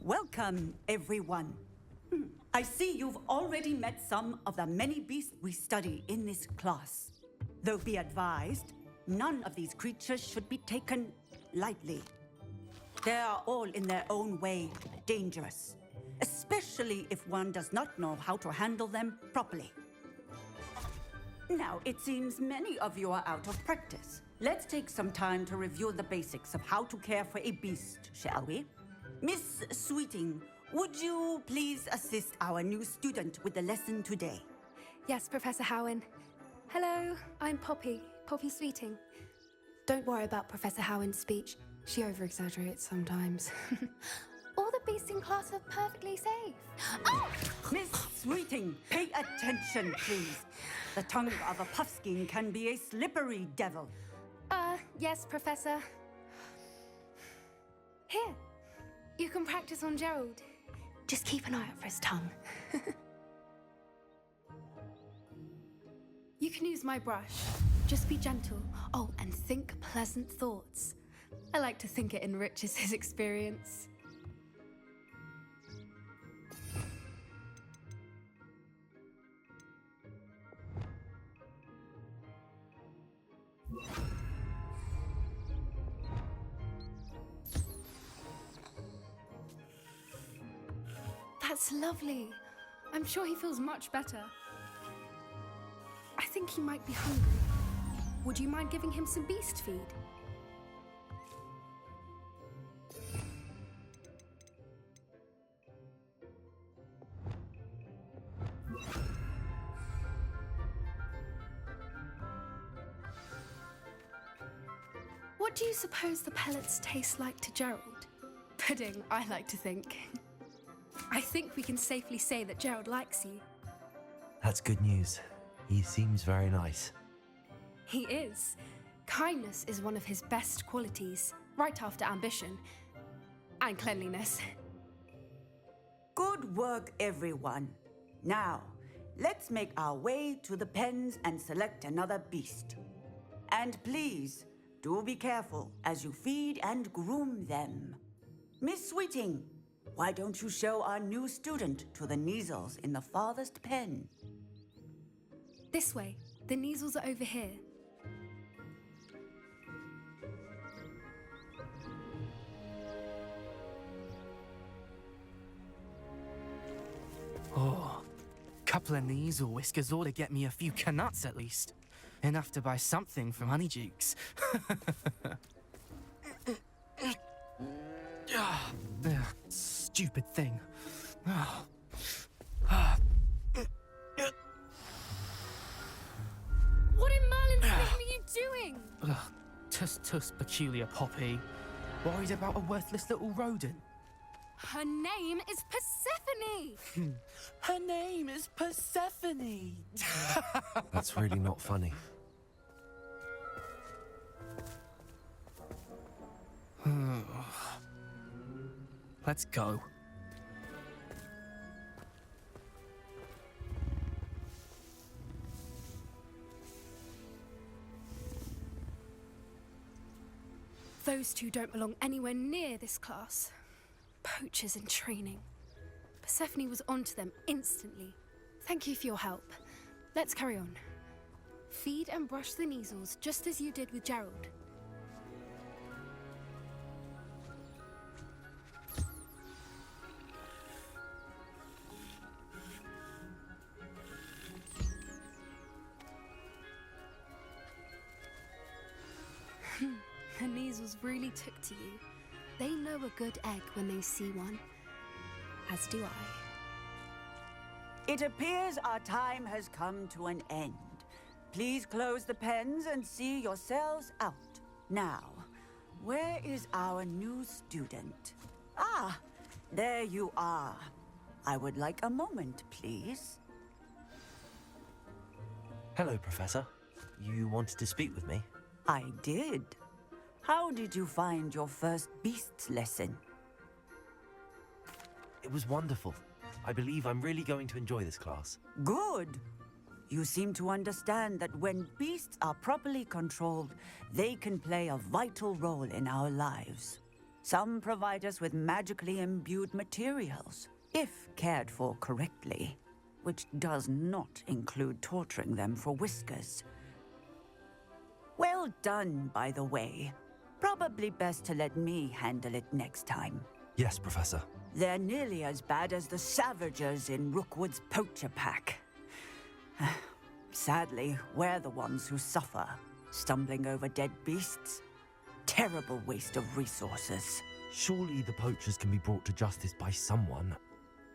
Welcome, everyone. I see you've already met some of the many beasts we study in this class. Though be advised, none of these creatures should be taken lightly. They are all in their own way dangerous, especially if one does not know how to handle them properly. Now, it seems many of you are out of practice. Let's take some time to review the basics of how to care for a beast, shall we? Miss Sweeting, would you please assist our new student with the lesson today? Yes, Professor Howen. Hello, I'm Poppy Sweeting. Don't worry about Professor Howen's speech. She over-exaggerates sometimes. All the beasts in class are perfectly safe. Oh! Miss Sweeting, pay attention, please. The tongue of a puffskein can be a slippery devil. Yes, Professor. Here, you can practice on Gerald. Just keep an eye out for his tongue. You can use my brush. Just be gentle. Oh, and think pleasant thoughts. I like to think it enriches his experience. That's lovely. I'm sure he feels much better. I think he might be hungry. Would you mind giving him some beast feed? What do you suppose the pellets taste like to Gerald? Pudding, I like to think. I think we can safely say that Gerald likes you. That's good news. He seems very nice. He is. Kindness is one of his best qualities, right after ambition and cleanliness. Good work, everyone. Now, let's make our way to the pens and select another beast. And please, do be careful as you feed and groom them. Miss Sweeting, why don't you show our new student to the Kneazles in the farthest pen? This way. The Kneazles are over here. Oh, couple of Kneazle whiskers ought to get me a few canuts at least. Enough to buy something from Honeydukes. Stupid thing. What in Merlin's name are you doing? Tuss peculiar Poppy. Worried about a worthless little rodent. Her name is Persephone! Her name is Persephone! That's really not funny. Let's go. Those two don't belong anywhere near this class. Poachers in training. Persephone was onto them instantly. Thank you for your help. Let's carry on. Feed and brush the Kneazles just as you did with Gerald. The Kneazles really took to you. They know a good egg when they see one. As do I. It appears our time has come to an end. Please close the pens and see yourselves out. Now, where is our new student? Ah, there you are. I would like a moment, please. Hello, Professor. You wanted to speak with me? I did. How did you find your first beasts lesson? It was wonderful. I believe I'm really going to enjoy this class. Good. You seem to understand that when beasts are properly controlled, they can play a vital role in our lives. Some provide us with magically imbued materials, if cared for correctly, which does not include torturing them for whiskers. Well done, by the way. Probably best to let me handle it next time. Yes, Professor. They're nearly as bad as the Savagers in Rookwood's poacher pack. Sadly, we're the ones who suffer, stumbling over dead beasts. Terrible waste of resources. Surely the poachers can be brought to justice by someone.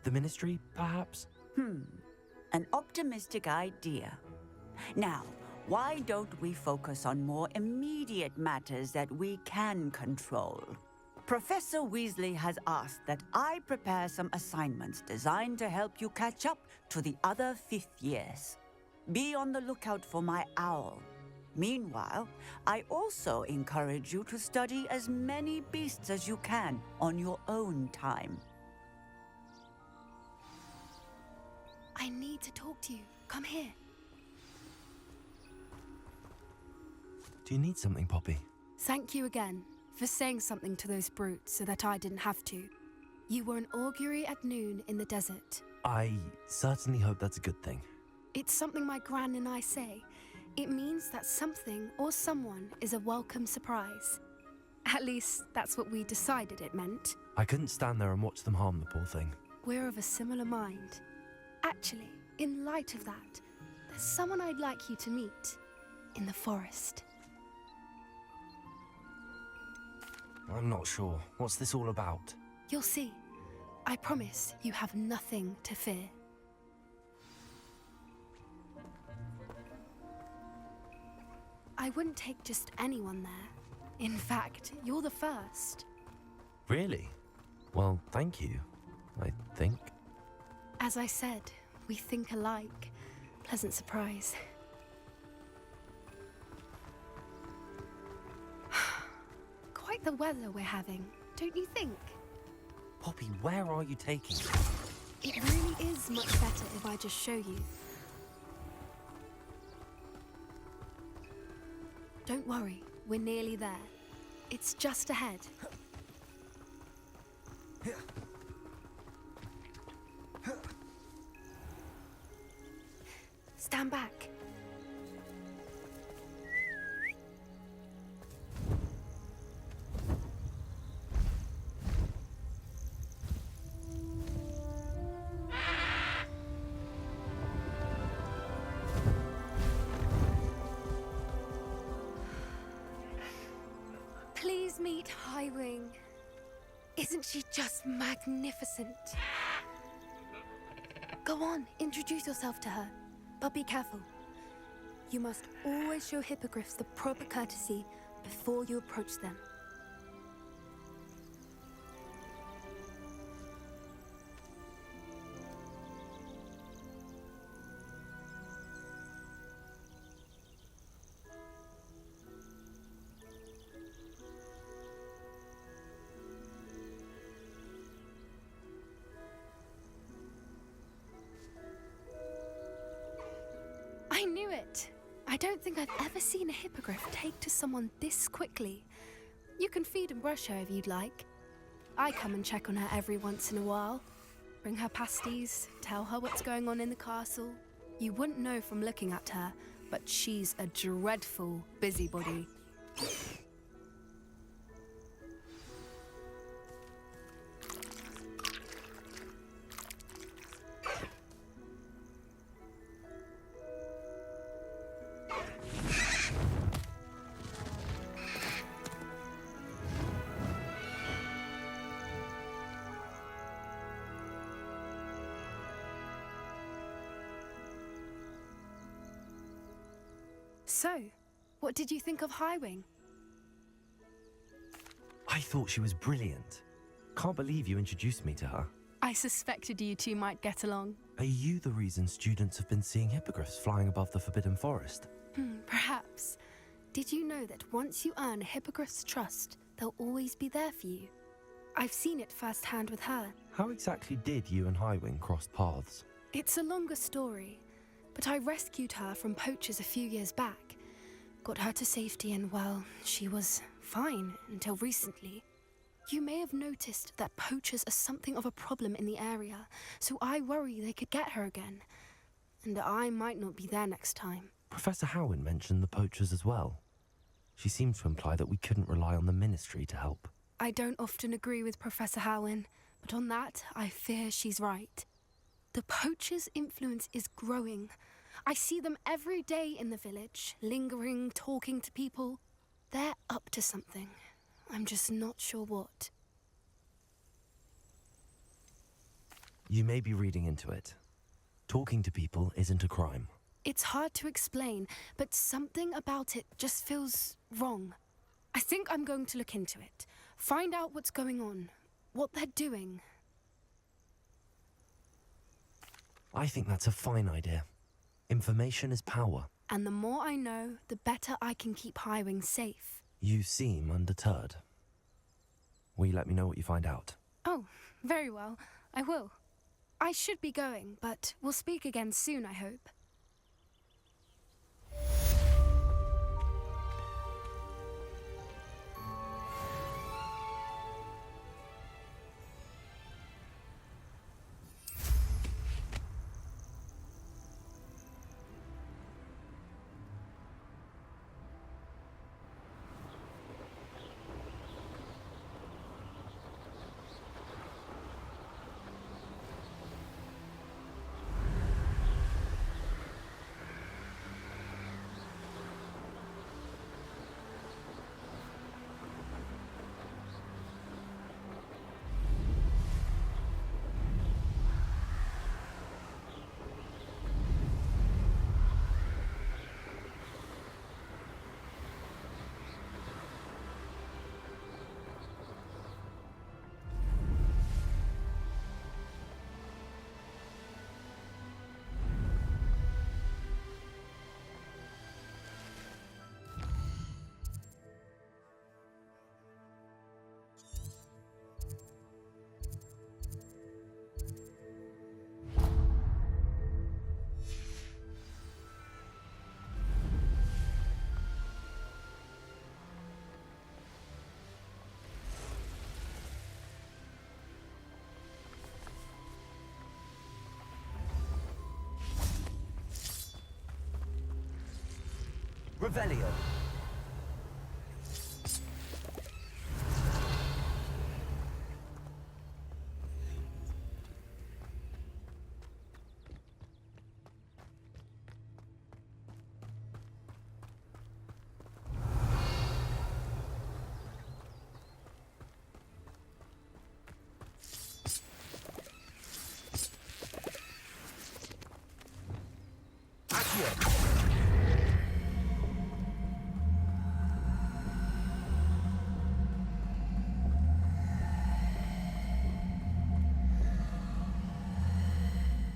The Ministry, perhaps? An optimistic idea. Now, why don't we focus on more immediate matters that we can control? Professor Weasley has asked that I prepare some assignments designed to help you catch up to the other fifth years. Be on the lookout for my owl. Meanwhile, I also encourage you to study as many beasts as you can on your own time. I need to talk to you. Come here. Do you need something, Poppy? Thank you again for saying something to those brutes so that I didn't have to. You were an augury at noon in the desert. I certainly hope that's a good thing. It's something my gran and I say. It means that something or someone is a welcome surprise. At least, that's what we decided it meant. I couldn't stand there and watch them harm the poor thing. We're of a similar mind. Actually, in light of that, there's someone I'd like you to meet in the forest. I'm not sure. What's this all about? You'll see. I promise you have nothing to fear. I wouldn't take just anyone there. In fact, you're the first. Really? Well, thank you, I think. As I said, we think alike. Pleasant surprise. Quite the weather we're having, don't you think? Poppy, where are you taking me? It really is much better if I just show you. Don't worry, we're nearly there. It's just ahead. Stand back. Please meet Highwing. Isn't she just magnificent? Go on, introduce yourself to her. But be careful. You must always show hippogriffs the proper courtesy before you approach them. I knew it! I don't think I've ever seen a hippogriff take to someone this quickly. You can feed and brush her if you'd like. I come and check on her every once in a while. Bring her pasties, tell her what's going on in the castle. You wouldn't know from looking at her, but she's a dreadful busybody. So, what did you think of Highwing? I thought she was brilliant. Can't believe you introduced me to her. I suspected you two might get along. Are you the reason students have been seeing hippogriffs flying above the Forbidden Forest? Perhaps. Did you know that once you earn a hippogriff's trust, they'll always be there for you? I've seen it firsthand with her. How exactly did you and Highwing cross paths? It's a longer story, but I rescued her from poachers a few years back. Got her to safety and, well, she was fine until recently. You may have noticed that poachers are something of a problem in the area, so I worry they could get her again. And I might not be there next time. Professor Howin mentioned the poachers as well. She seemed to imply that we couldn't rely on the Ministry to help. I don't often agree with Professor Howin, but on that, I fear she's right. The poachers' influence is growing. I see them every day in the village, lingering, talking to people. They're up to something. I'm just not sure what. You may be reading into it. Talking to people isn't a crime. It's hard to explain, but something about it just feels wrong. I think I'm going to look into it, find out what's going on, what they're doing. I think that's a fine idea. Information is power. And the more I know, the better I can keep Highwing safe. You seem undeterred. Will you let me know what you find out? Oh, very well. I will. I should be going, but we'll speak again soon, I hope. Revelio.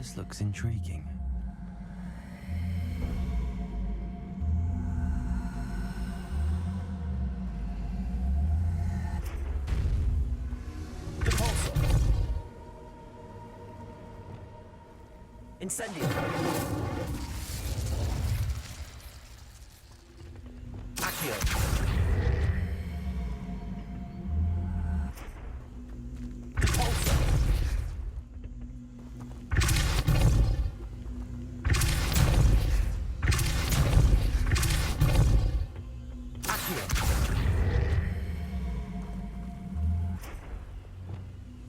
This looks intriguing. Depulso. Incendio. Accio. Depulso.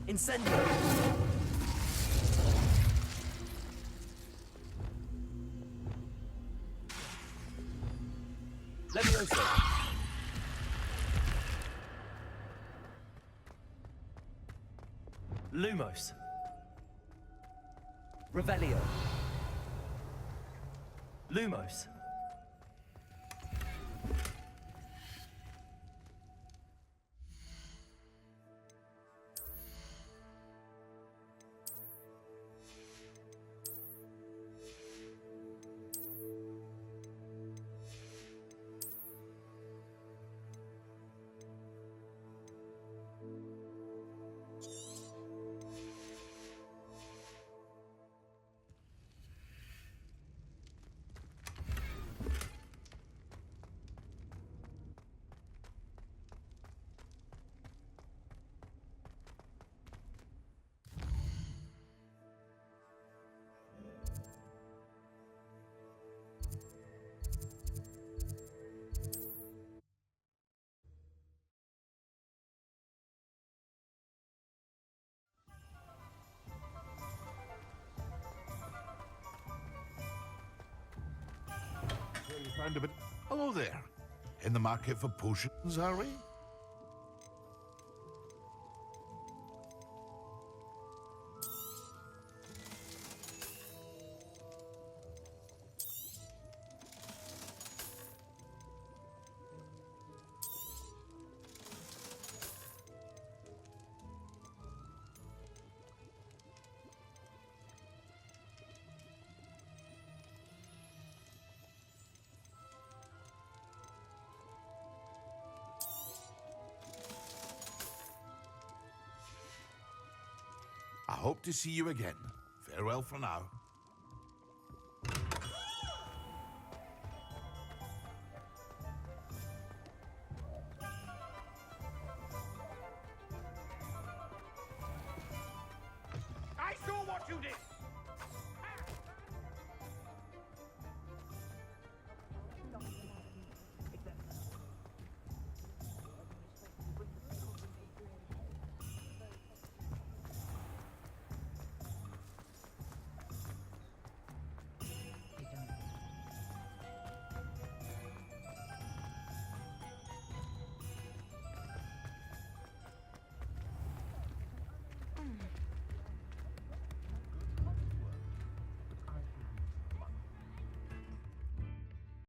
Incendio! Levioso! Lumos! Revelio! Lumos! found a bit... Hello there. In the market for potions, are we? I hope to see you again. Farewell for now.